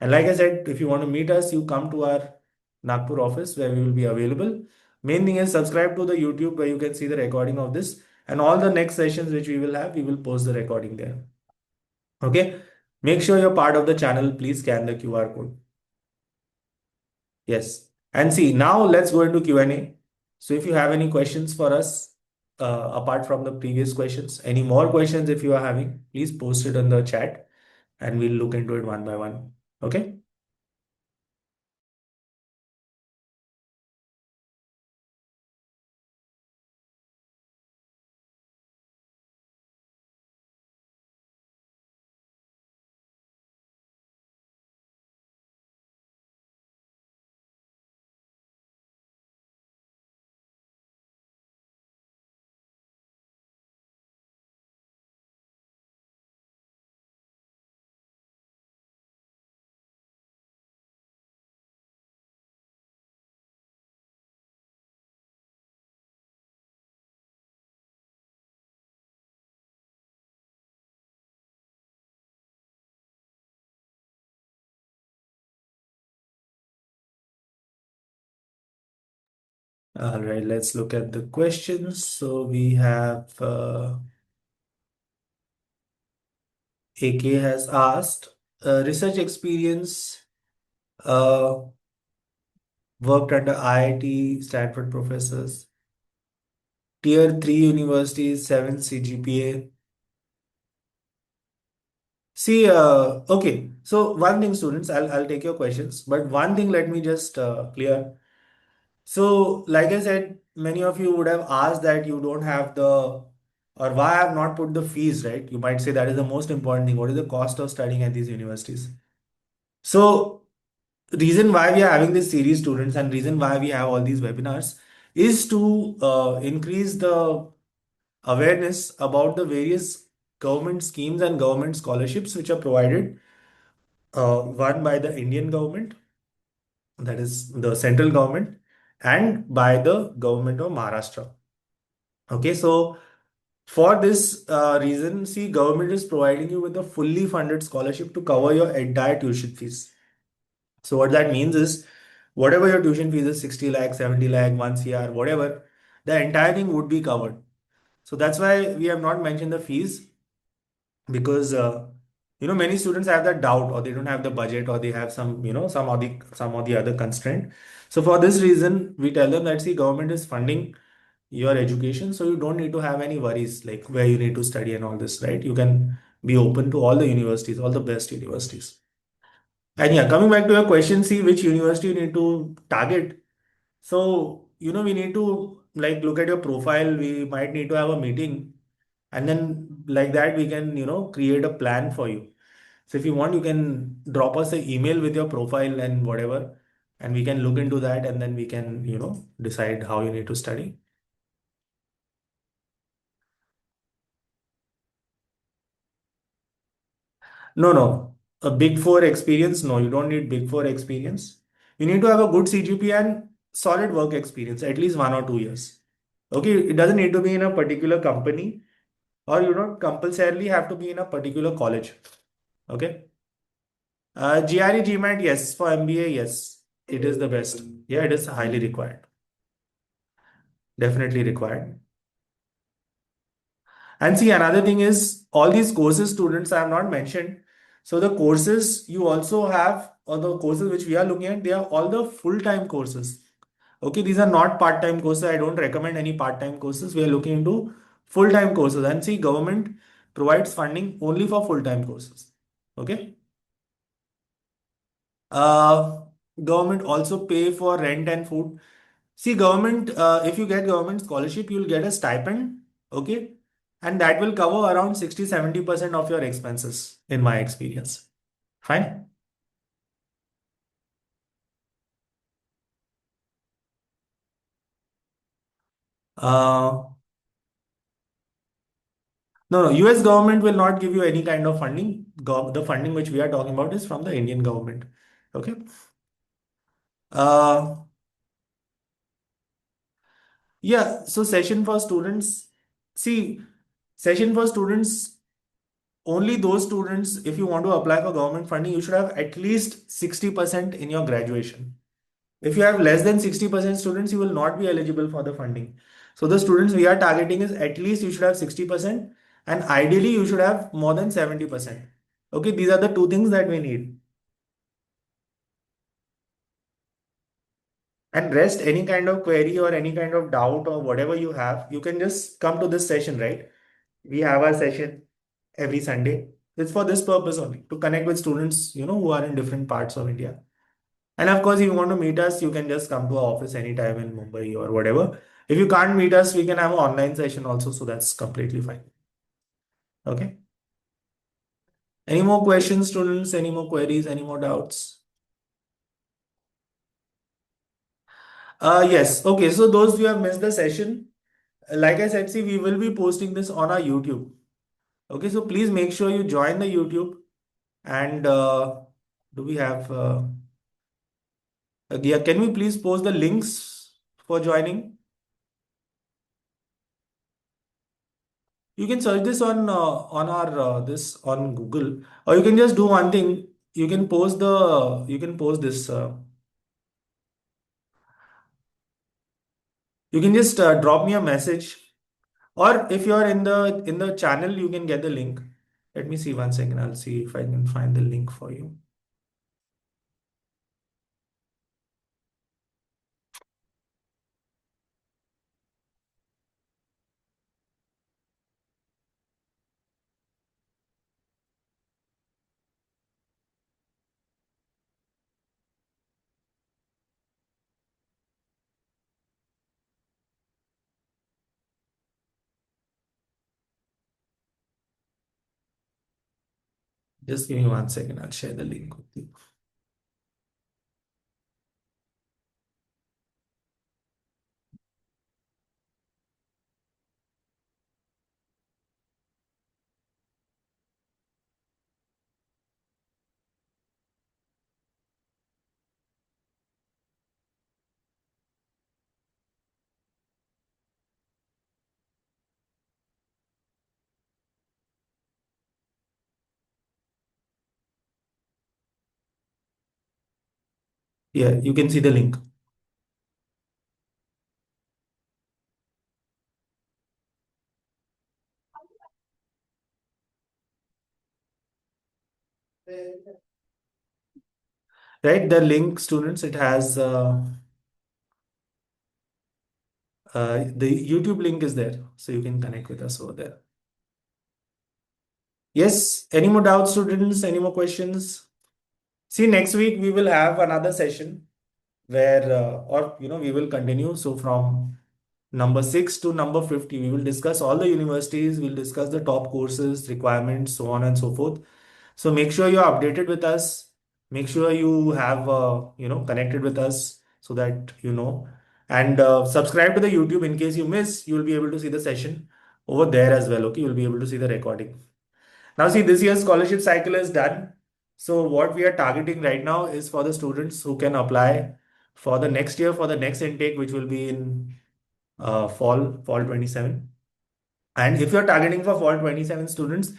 And like I said, if you want to meet us, you come to our Nagpur office where we will be available. Main thing is subscribe to the YouTube where you can see the recording of this, and all the next sessions which we will have, we will post the recording there. Okay. Make sure you're part of the channel. Please scan the QR code. Yes. And see, now let's go into Q&A. So if you have any questions for us, apart from the previous questions, any more questions if you are having, please post it in the chat and we'll look into it one by one. Okay. All right, let's look at the questions. So we have AK has asked research experience, uh, worked under IIT, Stanford professors, tier 3 universities, 7 CGPA. See, okay. So one thing, students, I'll take your questions, but one thing let me just clear. So, like I said, many of you would have asked that you don't have or why I have not put the fees, right? You might say that is the most important thing. What is the cost of studying at these universities? So, reason why we are having this series, students, and reason why we have all these webinars is to increase the awareness about the various government schemes and government scholarships which are provided, one by the Indian government, that is the central government, and by the government of Maharashtra. Okay, so for this reason, see, government is providing you with a fully funded scholarship to cover your entire tuition fees. So what that means is, whatever your tuition fees is, 60 lakh, 70 lakh, 1 CR, whatever, the entire thing would be covered. So that's why we have not mentioned the fees, because many students have that doubt, or they don't have the budget, or they have some some of the other constraint. So for this reason, we tell them that, see, government is funding your education, so you don't need to have any worries like where you need to study and all this, right? You can be open to all the universities, all the best universities. And yeah, coming back to your question, see which university you need to target. So, we need to like look at your profile. We might need to have a meeting, and then like that we can, create a plan for you. So if you want, you can drop us an email with your profile and whatever, and we can look into that, and then we can, decide how you need to study. No, no. A Big Four experience? No, you don't need Big Four experience. You need to have a good CGPA and solid work experience, at least 1 or 2 years. Okay, it doesn't need to be in a particular company, or you don't compulsorily have to be in a particular college. Okay. GRE, GMAT, yes. For MBA, yes. It is the best. Yeah, it is highly required. Definitely required. And see, another thing is all these courses students I have not mentioned. So the courses you also have, or the courses which we are looking at, they are all the full-time courses. Okay, these are not part-time courses. I don't recommend any part-time courses. We are looking into full-time courses. And see, government provides funding only for full-time courses. Okay. Uh, Government also pay for rent and food. See, government, if you get government scholarship, you'll get a stipend. Okay. And that will cover around 60-70% of your expenses, in my experience. Fine. Uh, no, no, US government will not give you any kind of funding. The funding which we are talking about is from the Indian government. Okay. Uh, yeah, so session for students. See, session for students, only those students, if you want to apply for government funding, you should have at least 60% in your graduation. If you have less than 60% students, you will not be eligible for the funding. So the students we are targeting is at least you should have 60% and ideally you should have more than 70%. Okay, these are the two things that we need. And rest, any kind of query or any kind of doubt or whatever you have, you can just come to this session, right? We have our session every Sunday. It's for this purpose only, to connect with students, who are in different parts of India. And of course, if you want to meet us, you can just come to our office anytime in Mumbai or whatever. If you can't meet us, we can have an online session also, so that's completely fine. Okay. Any more questions, students? Any more queries? Any more doubts? Yes. Okay. So those who have missed the session, like I said, see, we will be posting this on our YouTube. Okay. So please make sure you join the YouTube and do we have, yeah, can we please post the links for joining? You can search this on our this on Google, or you can just do one thing. You can post this. You can just drop me a message, or if you are in the channel, you can get the link. Let me see 1 second. I'll see if I can find the link for you. Just give me 1 second. I'll share the link with you. Yeah, you can see the link. Right, the link, students. It has the YouTube link is there, so you can connect with us over there. Yes. Any more doubts, students? Any more questions? See, next week we will have another session where, or we will continue. So from number 6 to number 50, we will discuss all the universities, we'll discuss the top courses, requirements, so on and so forth. So make sure you're updated with us. Make sure you have, connected with us so that you know. And subscribe to the YouTube in case you miss, you'll be able to see the session over there as well. Okay, you'll be able to see the recording. Now, see, this year's scholarship cycle is done. So, what we are targeting right now is for the students who can apply for the next year, for the next intake, which will be in fall 27. And if you're targeting for fall 27 students,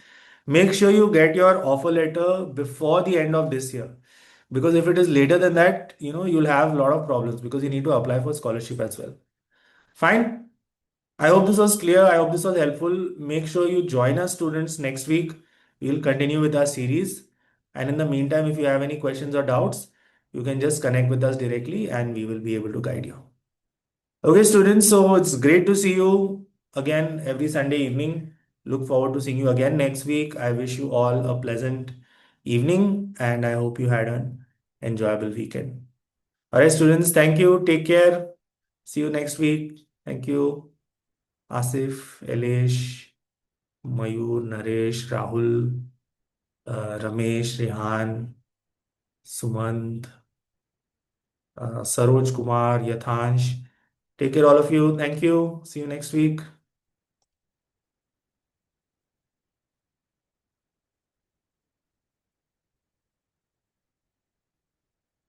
make sure you get your offer letter before the end of this year. Because if it is later than that, you'll have a lot of problems because you need to apply for scholarship as well. Fine. I hope this was clear. I hope this was helpful. Make sure you join us, students, next week. We'll continue with our series. And in the meantime, if you have any questions or doubts, you can just connect with us directly and we will be able to guide you. Okay, students, so it's great to see you again every Sunday evening. Look forward to seeing you again next week. I wish you all a pleasant evening and I hope you had an enjoyable weekend. All right, students, thank you. Take care. See you next week. Thank you. Asif, Elish, Mayur, Naresh, Rahul, Ramesh, Rehan, Sumant, Saroj Kumar, Yathansh. Take care, all of you. Thank you. See you next week.